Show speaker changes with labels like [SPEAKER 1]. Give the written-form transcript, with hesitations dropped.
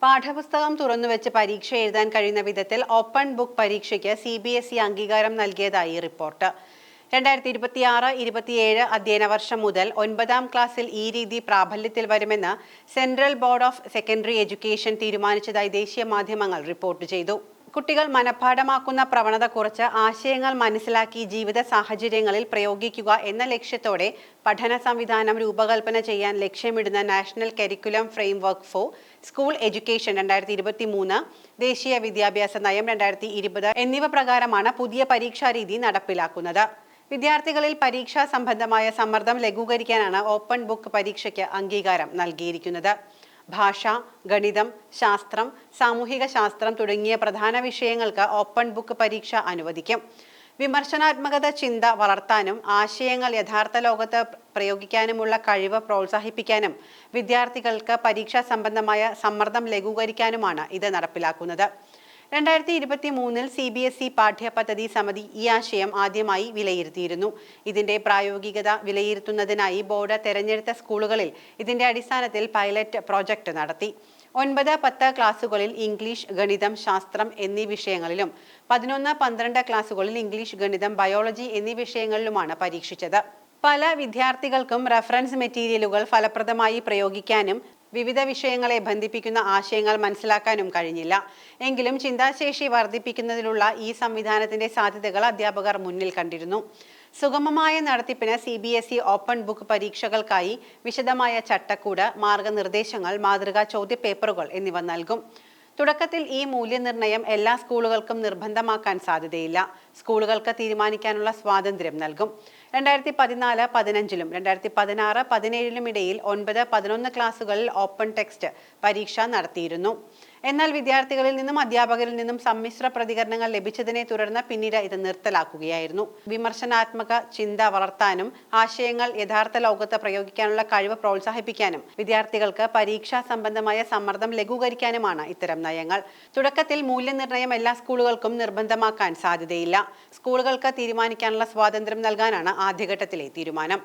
[SPEAKER 1] പാഠപുസ്തകം തുറന്നുവെച്ച് പരീക്ഷ എഴുതാൻ കഴിയുന്ന വിധത്തിൽ ഓപ്പൺ ബുക്ക് പരീക്ഷയ്ക്ക് CBSE അംഗീകാരം നൽകിയതായി റിപ്പോർട്ട്. 2026-27 അധ്യയന വർഷം മുതൽ 9ാം ക്ലാസ്സിൽ ഈ രീതി പ്രാബല്യത്തിൽ വരുമെന്ന് central board of secondary education തീരുമാനിച്ചതായി ദേശീയ മാധ്യമങ്ങൾ റിപ്പോർട്ട് ചെയ്തു. കുട്ടികൾ മനഃപാഠമാക്കുന്ന പ്രവണത കുറച്ച് ആശയങ്ങൾ മനസ്സിലാക്കി ജീവിത സാഹചര്യങ്ങളിൽ പ്രയോഗിക്കുക എന്ന ലക്ഷ്യത്തോടെ പഠന സംവിധാനം രൂപകൽപ്പന ചെയ്യാൻ ലക്ഷ്യമിടുന്ന national curriculum framework four school education 2023, ദേശീയ വിദ്യാഭ്യാസ നയം 2020 എന്നിവ പ്രകാരമാണ് പുതിയ പരീക്ഷാരീതി നടപ്പിലാക്കുന്നത്. വിദ്യാർത്ഥികളിൽ പരീക്ഷാ സംബന്ധമായ സമ്മർദ്ദം ലഘൂകരിക്കാനാണ് ഓപ്പൺ ബുക്ക് പരീക്ഷയ്ക്ക് അംഗീകാരം നൽകിയിരിക്കുന്നത്. ഭാഷ, ഗണിതം, ശാസ്ത്രം, സാമൂഹിക ശാസ്ത്രം തുടങ്ങിയ പ്രധാന വിഷയങ്ങൾക്ക് ഓപ്പൺ ബുക്ക് പരീക്ഷ അനുവദിക്കും. വിമർശനാത്മകത ചിന്ത വളർത്താനും ആശയങ്ങൾ യഥാർത്ഥ ലോകത്ത് പ്രയോഗിക്കാനുമുള്ള കഴിവ് പ്രോത്സാഹിപ്പിക്കാനും വിദ്യാർത്ഥികൾക്ക് പരീക്ഷാ സംബന്ധമായ സമ്മർദ്ദം ലഘൂകരിക്കാനുമാണ് ഇത് നടപ്പിലാക്കുന്നത്. 2023 CBSE പാഠ്യപദ്ധതി സമിതി ഈ ആശയം ആദ്യമായി വിലയിരുത്തിയിരുന്നു. ഇതിന്റെ പ്രായോഗികത വിലയിരുത്തുന്നതിനായി ബോർഡ് തെരഞ്ഞെടുത്ത സ്കൂളുകളിൽ ഇതിന്റെ അടിസ്ഥാനത്തിൽ പൈലറ്റ് പ്രോജക്റ്റ് നടത്തി. 9-10 ക്ലാസുകളിൽ ഇംഗ്ലീഷ്, ഗണിതം, ശാസ്ത്രം എന്നീ വിഷയങ്ങളിലും 11-12 ക്ലാസുകളിൽ ഇംഗ്ലീഷ്, ഗണിതം, ബയോളജി എന്നീ വിഷയങ്ങളിലുമാണ് പരീക്ഷിച്ചത്. പല വിദ്യാർത്ഥികൾക്കും റഫറൻസ് മെറ്റീരിയലുകൾ ഫലപ്രദമായി പ്രയോഗിക്കാനും വിവിധ വിഷയങ്ങളെ ബന്ധിപ്പിക്കുന്ന ആശയങ്ങൾ മനസ്സിലാക്കാനും കഴിഞ്ഞില്ല. എങ്കിലും ചിന്താശേഷി വർദ്ധിപ്പിക്കുന്നതിനുള്ള ഈ സംവിധാനത്തിന്റെ സാധ്യതകൾ അധ്യാപകർ മുന്നിൽ കണ്ടിരുന്നു. സുഗമമായ നടത്തിപ്പിന് CBSE ഓപ്പൺ ബുക്ക് പരീക്ഷകൾക്കായി വിശദമായ ചട്ടക്കൂട്, മാർഗനിർദ്ദേശങ്ങൾ, മാതൃകാ ചോദ്യപേപ്പറുകൾ എന്നിവ നൽകും. തുടക്കത്തിൽ ഈ മൂല്യനിർണ്ണയം എല്ലാ സ്കൂളുകൾക്കും നിർബന്ധമാക്കാൻ സാധ്യതയില്ല. സ്കൂളുകൾക്ക് തീരുമാനിക്കാനുള്ള സ്വാതന്ത്ര്യം നൽകും. 2014-15 2016-17 ഇടയിൽ 9-11 ക്ലാസുകളിൽ ഓപ്പൺ ടെക്സ്റ്റ് പരീക്ഷ നടത്തിയിരുന്നു. എന്നാൽ വിദ്യാർത്ഥികളിൽ നിന്നും അധ്യാപകരിൽ നിന്നും സമ്മിശ്ര പ്രതികരണങ്ങൾ ലഭിച്ചതിനെ തുടർന്ന് പിന്നീട് ഇത് നിർത്തലാക്കുകയായിരുന്നു. വിമർശനാത്മക ചിന്ത വളർത്താനും ആശയങ്ങൾ യഥാർത്ഥ ലോകത്ത് പ്രയോഗിക്കാനുള്ള കഴിവ് പ്രോത്സാഹിപ്പിക്കാനും വിദ്യാർത്ഥികൾക്ക് പരീക്ഷാ സംബന്ധമായ സമ്മർദ്ദം ലഘൂകരിക്കാനുമാണ് ഇത്തരം നയങ്ങൾ. തുടക്കത്തിൽ മൂല്യനിർണ്ണയം എല്ലാ സ്കൂളുകൾക്കും നിർബന്ധമാക്കാൻ സാധ്യതയില്ല. സ്കൂളുകൾക്ക് തീരുമാനിക്കാനുള്ള സ്വാതന്ത്ര്യം നൽകാനാണ് ആദ്യഘട്ടത്തിലെ തീരുമാനം.